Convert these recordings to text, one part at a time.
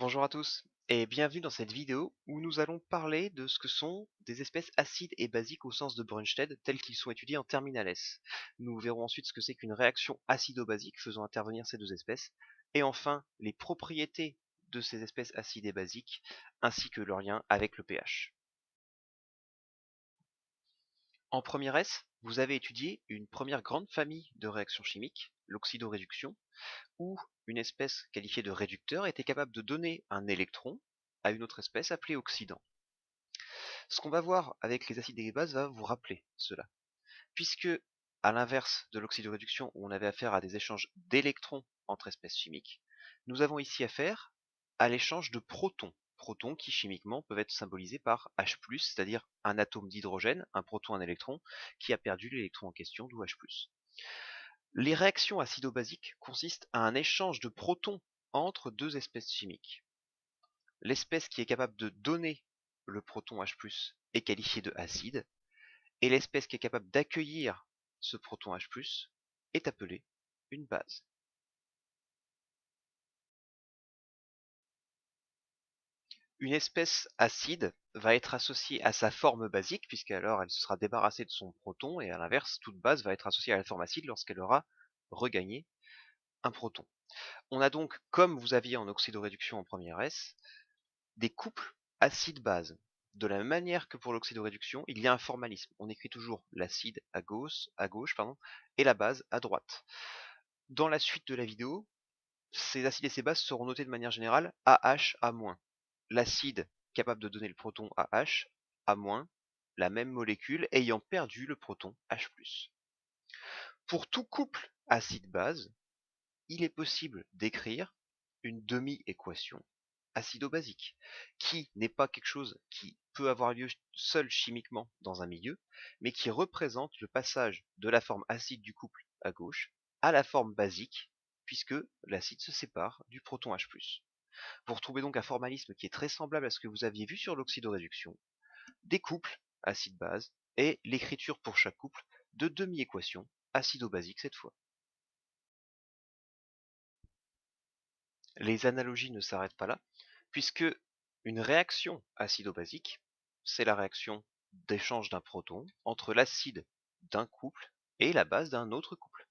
Bonjour à tous et bienvenue dans cette vidéo où nous allons parler de ce que sont des espèces acides et basiques au sens de Brønsted tels qu'ils sont étudiés en terminale S. Nous verrons ensuite ce que c'est qu'une réaction acido-basique faisant intervenir ces deux espèces et enfin les propriétés de ces espèces acides et basiques ainsi que leur lien avec le pH. En première S, vous avez étudié une première grande famille de réactions chimiques, l'oxydoréduction, où une espèce qualifiée de réducteur était capable de donner un électron à une autre espèce appelée oxydant. Ce qu'on va voir avec les acides et les bases va vous rappeler cela, puisque à l'inverse de l'oxydoréduction où on avait affaire à des échanges d'électrons entre espèces chimiques, nous avons ici affaire à l'échange de protons, protons qui chimiquement peuvent être symbolisés par H+, c'est-à-dire un atome d'hydrogène, un proton, un électron, qui a perdu l'électron en question, d'où H+. Les réactions acido-basiques consistent à un échange de protons entre deux espèces chimiques. L'espèce qui est capable de donner le proton H+, est qualifiée de acide, et l'espèce qui est capable d'accueillir ce proton H+, est appelée une base. Une espèce acide va être associée à sa forme basique, puisqu'alors elle se sera débarrassée de son proton, et à l'inverse, toute base va être associée à la forme acide lorsqu'elle aura regagné un proton. On a donc, comme vous aviez en oxydoréduction en première S, des couples acide-base. De la même manière que pour l'oxydoréduction, il y a un formalisme. On écrit toujours l'acide à gauche, et la base à droite. Dans la suite de la vidéo, ces acides et ces bases seront notés de manière générale AH, A-. L'acide capable de donner le proton AH, A-, la même molécule ayant perdu le proton H+. Pour tout couple acide-base, il est possible d'écrire une demi-équation acido-basique, qui n'est pas quelque chose qui peut avoir lieu seul chimiquement dans un milieu, mais qui représente le passage de la forme acide du couple à gauche à la forme basique, puisque l'acide se sépare du proton H+. Vous retrouvez donc un formalisme qui est très semblable à ce que vous aviez vu sur l'oxydoréduction, des couples acide-base, et l'écriture pour chaque couple de demi-équations acido-basiques cette fois. Les analogies ne s'arrêtent pas là, puisque une réaction acido-basique, c'est la réaction d'échange d'un proton entre l'acide d'un couple et la base d'un autre couple.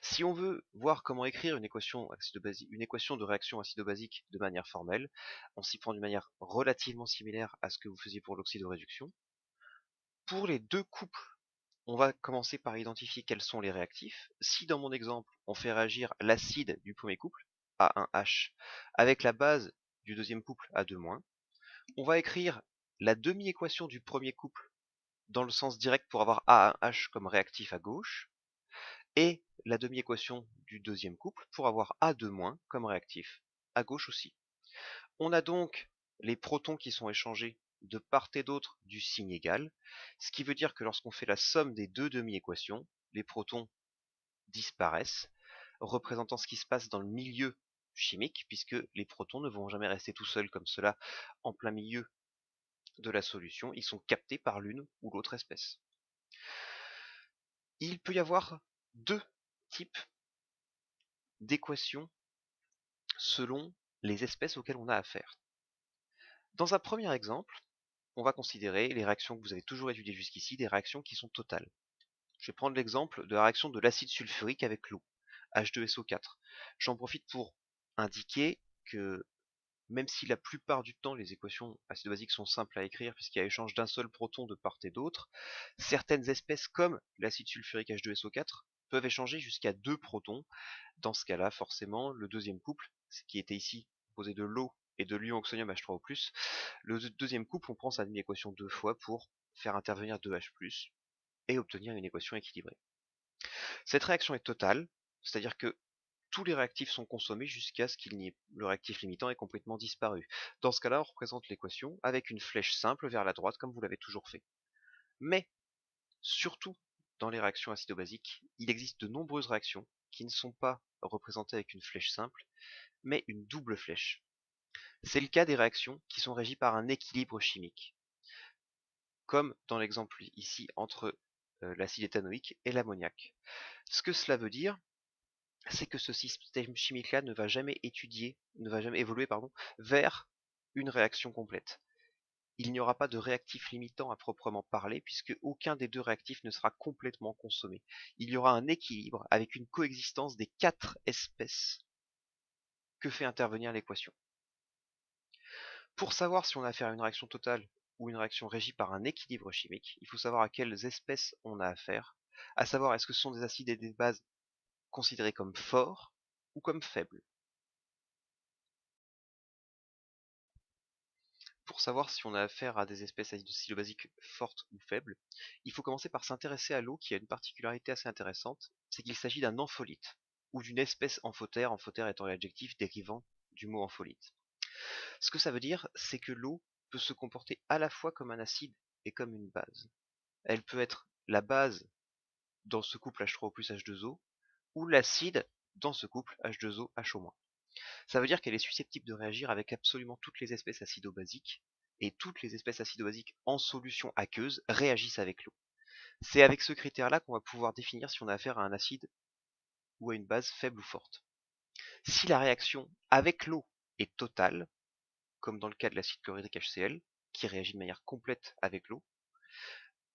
Si on veut voir comment écrire une équation de réaction acido-basique de manière formelle, on s'y prend d'une manière relativement similaire à ce que vous faisiez pour l'oxydoréduction. Pour les deux couples, on va commencer par identifier quels sont les réactifs. Si dans mon exemple, on fait réagir l'acide du premier couple, A1H, avec la base du deuxième couple, A2-, on va écrire la demi-équation du premier couple dans le sens direct pour avoir A1H comme réactif à gauche, et la demi-équation du deuxième couple pour avoir A2- comme réactif à gauche aussi. On a donc les protons qui sont échangés de part et d'autre du signe égal, ce qui veut dire que lorsqu'on fait la somme des deux demi-équations, les protons disparaissent, représentant ce qui se passe dans le milieu chimique, puisque les protons ne vont jamais rester tout seuls comme cela en plein milieu de la solution, ils sont captés par l'une ou l'autre espèce. Il peut y avoir deux types d'équations selon les espèces auxquelles on a affaire. Dans un premier exemple, on va considérer les réactions que vous avez toujours étudiées jusqu'ici, des réactions qui sont totales. Je vais prendre l'exemple de la réaction de l'acide sulfurique avec l'eau, H2SO4. J'en profite pour indiquer que même si la plupart du temps les équations acido-basiques sont simples à écrire puisqu'il y a échange d'un seul proton de part et d'autre, certaines espèces comme l'acide sulfurique H2SO4 peuvent échanger jusqu'à deux protons. Dans ce cas-là, forcément, le deuxième couple, qui était ici composé de l'eau et de l'ion oxonium H3O+, le deuxième couple, on prend sa demi-équation deux fois pour faire intervenir 2H+, et obtenir une équation équilibrée. Cette réaction est totale, c'est-à-dire que tous les réactifs sont consommés jusqu'à ce qu'il n'y ait le réactif limitant ait complètement disparu. Dans ce cas-là, on représente l'équation avec une flèche simple vers la droite comme vous l'avez toujours fait. Mais, surtout dans les réactions acido-basiques, il existe de nombreuses réactions qui ne sont pas représentées avec une flèche simple, mais une double flèche. C'est le cas des réactions qui sont régies par un équilibre chimique, comme dans l'exemple ici entre l'acide éthanoïque et l'ammoniac. Ce que cela veut dire, c'est que ce système chimique-là ne va jamais évoluer, vers une réaction complète. Il n'y aura pas de réactif limitant à proprement parler, puisque aucun des deux réactifs ne sera complètement consommé. Il y aura un équilibre avec une coexistence des 4 espèces que fait intervenir l'équation. Pour savoir si on a affaire à une réaction totale ou une réaction régie par un équilibre chimique, il faut savoir à quelles espèces on a affaire, à savoir est-ce que ce sont des acides et des bases considérés comme forts ou comme faibles. Pour savoir si on a affaire à des espèces acido-basiques fortes ou faibles, il faut commencer par s'intéresser à l'eau qui a une particularité assez intéressante, c'est qu'il s'agit d'un ampholyte, ou d'une espèce amphotère, amphotère étant l'adjectif dérivant du mot ampholyte. Ce que ça veut dire, c'est que l'eau peut se comporter à la fois comme un acide et comme une base. Elle peut être la base dans ce couple H3O plus H2O, ou l'acide dans ce couple H2O HO-. Ça veut dire qu'elle est susceptible de réagir avec absolument toutes les espèces acido-basiques, et toutes les espèces acido-basiques en solution aqueuse réagissent avec l'eau. C'est avec ce critère-là qu'on va pouvoir définir si on a affaire à un acide ou à une base faible ou forte. Si la réaction avec l'eau est totale, comme dans le cas de l'acide chlorhydrique HCl, qui réagit de manière complète avec l'eau,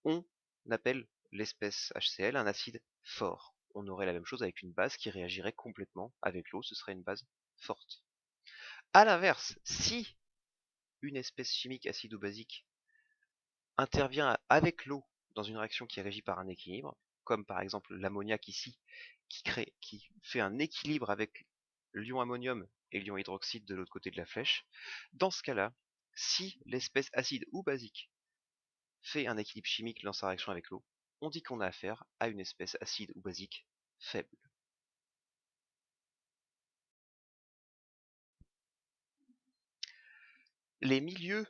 on appelle l'espèce HCl un acide fort. On aurait la même chose avec une base qui réagirait complètement avec l'eau, ce serait une base forte. A l'inverse, si une espèce chimique acido-basique intervient avec l'eau dans une réaction qui est régie par un équilibre, comme par exemple l'ammoniac ici, qui fait un équilibre avec l'ion ammonium et l'ion hydroxyde de l'autre côté de la flèche, dans ce cas-là, si l'espèce acide ou basique fait un équilibre chimique dans sa réaction avec l'eau, on dit qu'on a affaire à une espèce acide ou basique faible. Les milieux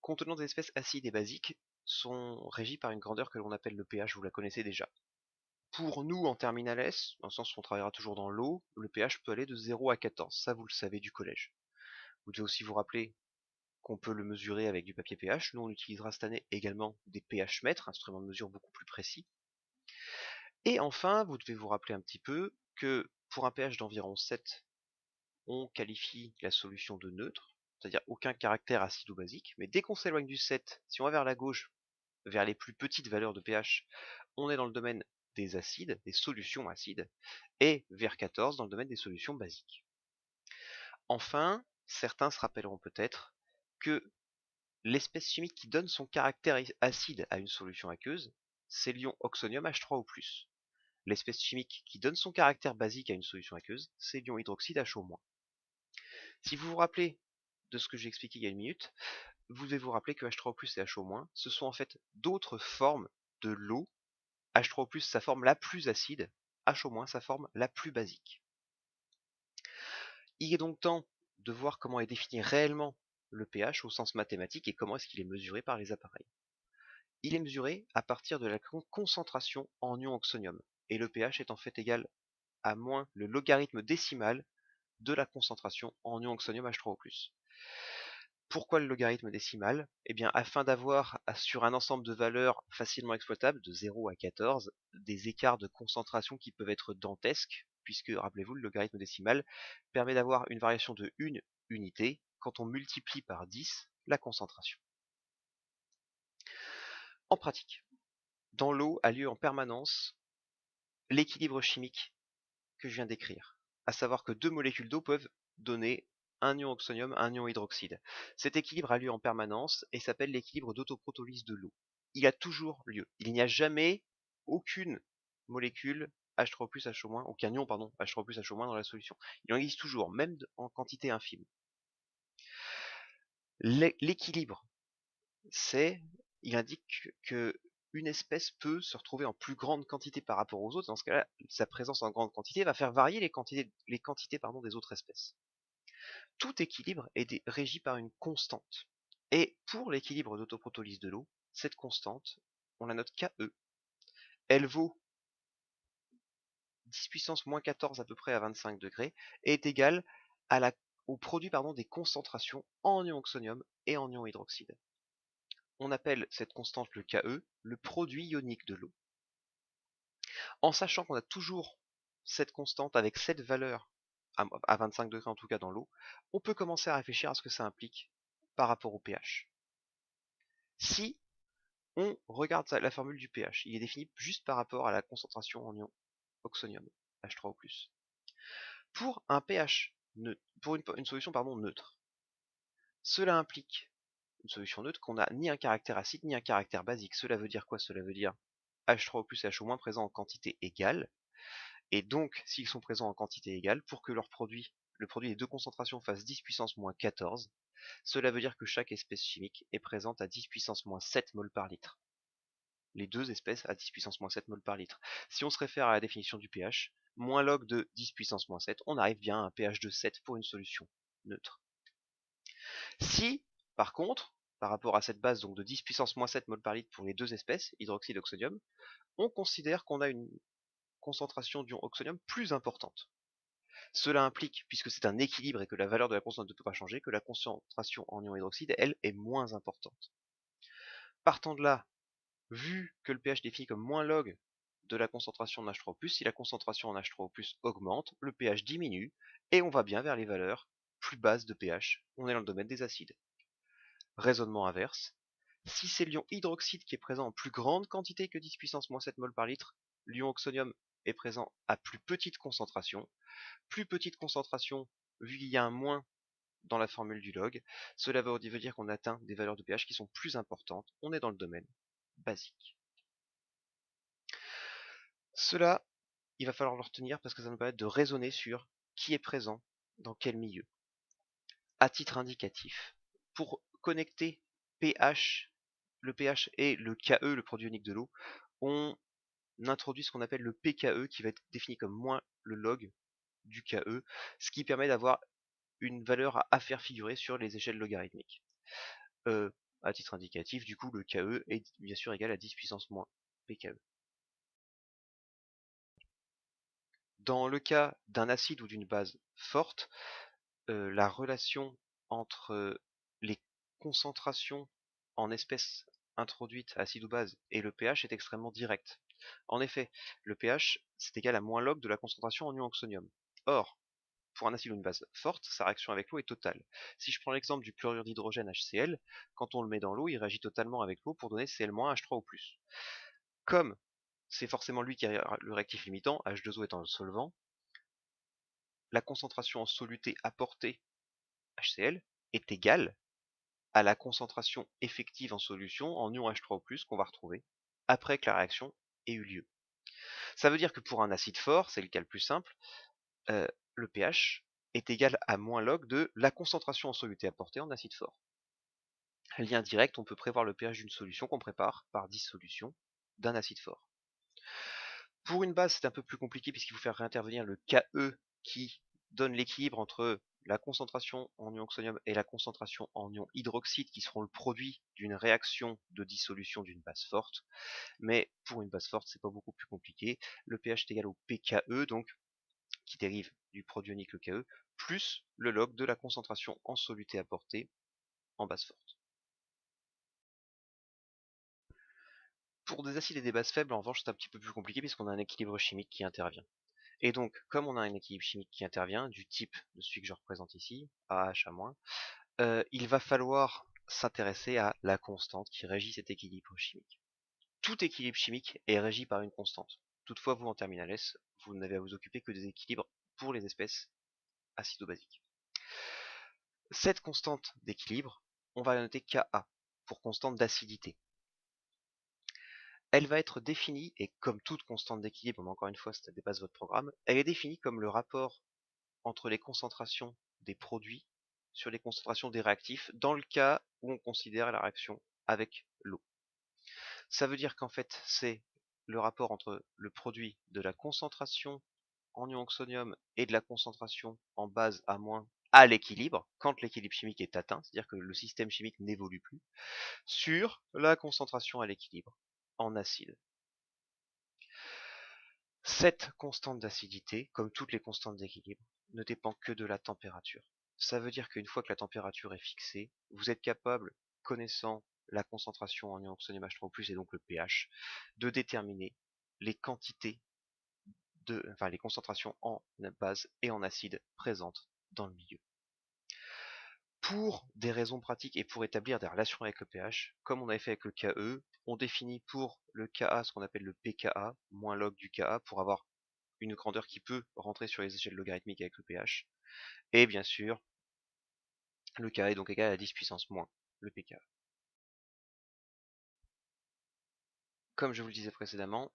contenant des espèces acides et basiques sont régis par une grandeur que l'on appelle le pH, vous la connaissez déjà. Pour nous, en terminale S, dans le sens où on travaillera toujours dans l'eau, le pH peut aller de 0 à 14, ça vous le savez du collège. Vous devez aussi vous rappeler qu'on peut le mesurer avec du papier pH. Nous, on utilisera cette année également des pH mètres, instruments de mesure beaucoup plus précis. Et enfin, vous devez vous rappeler un petit peu que pour un pH d'environ 7, on qualifie la solution de neutre, c'est-à-dire aucun caractère acide ou basique, mais dès qu'on s'éloigne du 7, si on va vers la gauche, vers les plus petites valeurs de pH, on est dans le domaine des acides, des solutions acides, et vers 14 dans le domaine des solutions basiques. Enfin, certains se rappelleront peut-être que l'espèce chimique qui donne son caractère acide à une solution aqueuse, c'est l'ion oxonium H3O+. L'espèce chimique qui donne son caractère basique à une solution aqueuse, c'est l'ion hydroxyde HO-. Si vous vous rappelez de ce que j'ai expliqué il y a une minute, vous devez vous rappeler que H3O+, et HO-, ce sont en fait d'autres formes de l'eau. H3O+, sa forme la plus acide, HO-, sa forme la plus basique. Il est donc temps de voir comment est défini réellement le pH au sens mathématique et comment est-ce qu'il est mesuré par les appareils. Il est mesuré à partir de la concentration en ion oxonium, et le pH est en fait égal à moins le logarithme décimal de la concentration en ion oxonium H3O+. Pourquoi le logarithme décimal? Eh bien, afin d'avoir sur un ensemble de valeurs facilement exploitables, de 0 à 14, des écarts de concentration qui peuvent être dantesques, puisque, rappelez-vous, le logarithme décimal permet d'avoir une variation de 1 unité quand on multiplie par 10 la concentration. En pratique, dans l'eau a lieu en permanence l'équilibre chimique que je viens d'écrire, à savoir que deux molécules d'eau peuvent donner un ion oxonium, un ion hydroxyde. Cet équilibre a lieu en permanence et s'appelle l'équilibre d'autoprotolyse de l'eau. Il a toujours lieu. Il n'y a jamais aucune molécule H3+, HO-, aucun ion, pardon, H3+, HO- dans la solution. Il en existe toujours, même en quantité infime. L'équilibre, il indique que une espèce peut se retrouver en plus grande quantité par rapport aux autres. Dans ce cas-là, sa présence en grande quantité va faire varier les quantités des autres espèces. Tout équilibre est régi par une constante. Et pour l'équilibre d'autoprotolyse de l'eau, cette constante, on la note KE. Elle vaut 10 puissance moins 14 à peu près à 25 degrés et est égale au produit des concentrations en ion oxonium et en ion hydroxyde. On appelle cette constante le KE, le produit ionique de l'eau. En sachant qu'on a toujours cette constante avec cette valeur, à 25 degrés en tout cas dans l'eau, on peut commencer à réfléchir à ce que ça implique par rapport au pH. Si on regarde la formule du pH, il est défini juste par rapport à la concentration en ion oxonium, H3O+. Pour un pH neutre, pour une solution neutre, cela implique une solution neutre qu'on n'a ni un caractère acide ni un caractère basique. Cela veut dire quoi? Cela veut dire H3O+ et HO- présents en quantité égale. Et donc, s'ils sont présents en quantité égale, pour que le produit des deux concentrations fasse 10 puissance moins 14, cela veut dire que chaque espèce chimique est présente à 10 puissance moins 7 mol par litre. Les deux espèces à 10 puissance moins 7 mol par litre. Si on se réfère à la définition du pH, moins log de 10 puissance moins 7, on arrive bien à un pH de 7 pour une solution neutre. Si, par contre, par rapport à cette base donc de 10 puissance moins 7 mol par litre pour les deux espèces, hydroxyde et oxonium, on considère qu'on a une concentration d'ion oxonium plus importante. Cela implique, puisque c'est un équilibre et que la valeur de la constante ne peut pas changer, que la concentration en ion hydroxyde, elle, est moins importante. Partant de là, vu que le pH défini comme moins log de la concentration en H3O+, si la concentration en H3O+, augmente, le pH diminue, et on va bien vers les valeurs plus basses de pH. On est dans le domaine des acides. Raisonnement inverse, si c'est l'ion hydroxyde qui est présent en plus grande quantité que 10 puissance moins 7 mol par litre, l'ion oxonium est présent à plus petite concentration. Plus petite concentration, vu qu'il y a un moins dans la formule du log, cela veut dire qu'on atteint des valeurs de pH qui sont plus importantes. On est dans le domaine basique. Cela, il va falloir le retenir parce que ça nous permet de raisonner sur qui est présent dans quel milieu. À titre indicatif, pour connecter pH, le pH et le KE, le produit unique de l'eau, on introduit ce qu'on appelle le pKe qui va être défini comme moins le log du KE, ce qui permet d'avoir une valeur à faire figurer sur les échelles logarithmiques. À titre indicatif, du coup, le KE est bien sûr égal à 10 puissance moins pKe. Dans le cas d'un acide ou d'une base forte, la relation entre les concentrations en espèces introduites, acide ou base, et le pH est extrêmement directe. En effet, le pH, c'est égal à moins log de la concentration en ion oxonium. Or, pour un acide ou une base forte, sa réaction avec l'eau est totale. Si je prends l'exemple du chlorure d'hydrogène HCl, quand on le met dans l'eau, il réagit totalement avec l'eau pour donner Cl- H3O+. Comme c'est forcément lui qui a le réactif limitant, H2O étant le solvant, la concentration en soluté apportée HCl est égale à la concentration effective en solution en ion H3O+, qu'on va retrouver après que la réaction ait eu lieu. Ça veut dire que pour un acide fort, c'est le cas le plus simple, le pH est égal à moins log de la concentration en soluté apportée en acide fort. Lien direct, on peut prévoir le pH d'une solution qu'on prépare par dissolution d'un acide fort. Pour une base, c'est un peu plus compliqué puisqu'il faut faire réintervenir le KE qui donne l'équilibre entre la concentration en ion oxonium et la concentration en ion hydroxyde qui seront le produit d'une réaction de dissolution d'une base forte. Mais pour une base forte, c'est pas beaucoup plus compliqué. Le pH est égal au pKe, donc qui dérive du produit ionique le KE, plus le log de la concentration en soluté apportée en base forte. Pour des acides et des bases faibles, en revanche, c'est un petit peu plus compliqué puisqu'on a un équilibre chimique qui intervient. Et donc, comme on a un équilibre chimique qui intervient, du type de celui que je représente ici, AH-, il va falloir s'intéresser à la constante qui régit cet équilibre chimique. Tout équilibre chimique est régi par une constante. Toutefois, vous, en terminale S, vous n'avez à vous occuper que des équilibres pour les espèces acido-basiques. Cette constante d'équilibre, on va la noter Ka pour constante d'acidité. Elle va être définie, et comme toute constante d'équilibre, mais encore une fois, ça dépasse votre programme, elle est définie comme le rapport entre les concentrations des produits sur les concentrations des réactifs dans le cas où on considère la réaction avec l'eau. Ça veut dire qu'en fait, c'est le rapport entre le produit de la concentration en ion oxonium et de la concentration en base à moins à l'équilibre, quand l'équilibre chimique est atteint, c'est-à-dire que le système chimique n'évolue plus, sur la concentration à l'équilibre en acide. Cette constante d'acidité, comme toutes les constantes d'équilibre, ne dépend que de la température. Ça veut dire qu'une fois que la température est fixée, vous êtes capable, connaissant la concentration en ion oxonium H3+, et donc le pH, de déterminer les quantités les concentrations en base et en acide présentes dans le milieu. Pour des raisons pratiques et pour établir des relations avec le pH, comme on avait fait avec le KE, on définit pour le Ka ce qu'on appelle le pKa, moins log du Ka, pour avoir une grandeur qui peut rentrer sur les échelles logarithmiques avec le pH. Et bien sûr, le Ka est donc égal à 10 puissance moins le pKa. Comme je vous le disais précédemment,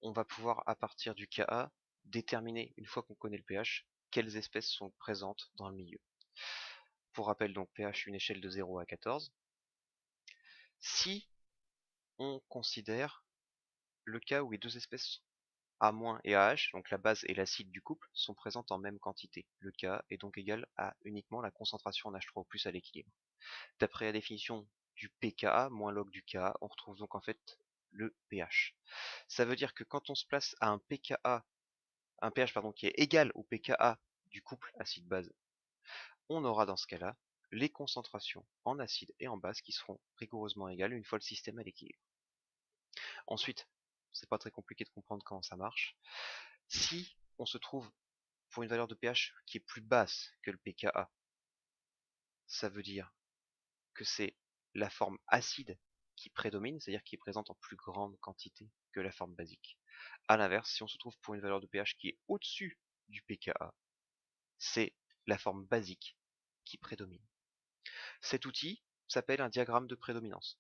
on va pouvoir, à partir du Ka, déterminer, une fois qu'on connaît le pH, quelles espèces sont présentes dans le milieu. Pour rappel, donc pH, une échelle de 0 à 14. Si on considère le cas où les deux espèces A- et AH, donc la base et l'acide du couple, sont présentes en même quantité. Le K est donc égal à uniquement la concentration en H3O+ à l'équilibre. D'après la définition du pKa moins log du Ka, on retrouve donc en fait le pH. Ça veut dire que quand on se place à un pH qui est égal au pKa du couple acide-base, on aura dans ce cas-là les concentrations en acide et en base qui seront rigoureusement égales une fois le système à l'équilibre. Ensuite, c'est pas très compliqué de comprendre comment ça marche. Si on se trouve pour une valeur de pH qui est plus basse que le pKa, ça veut dire que c'est la forme acide qui prédomine, c'est-à-dire qui est présente en plus grande quantité que la forme basique. A l'inverse, si on se trouve pour une valeur de pH qui est au-dessus du pKa, c'est la forme basique qui prédomine. Cet outil s'appelle un diagramme de prédominance,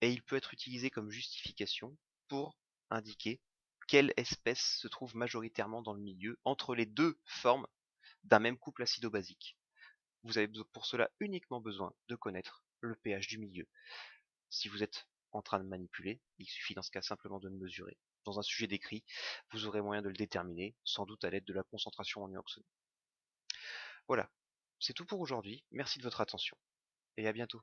et il peut être utilisé comme justification pour indiquer quelle espèce se trouve majoritairement dans le milieu entre les deux formes d'un même couple acido-basique. Vous avez pour cela uniquement besoin de connaître le pH du milieu. Si vous êtes en train de manipuler, il suffit dans ce cas simplement de le mesurer. Dans un sujet décrit, vous aurez moyen de le déterminer, sans doute à l'aide de la concentration en ion oxydé. Voilà, c'est tout pour aujourd'hui, merci de votre attention, et à bientôt.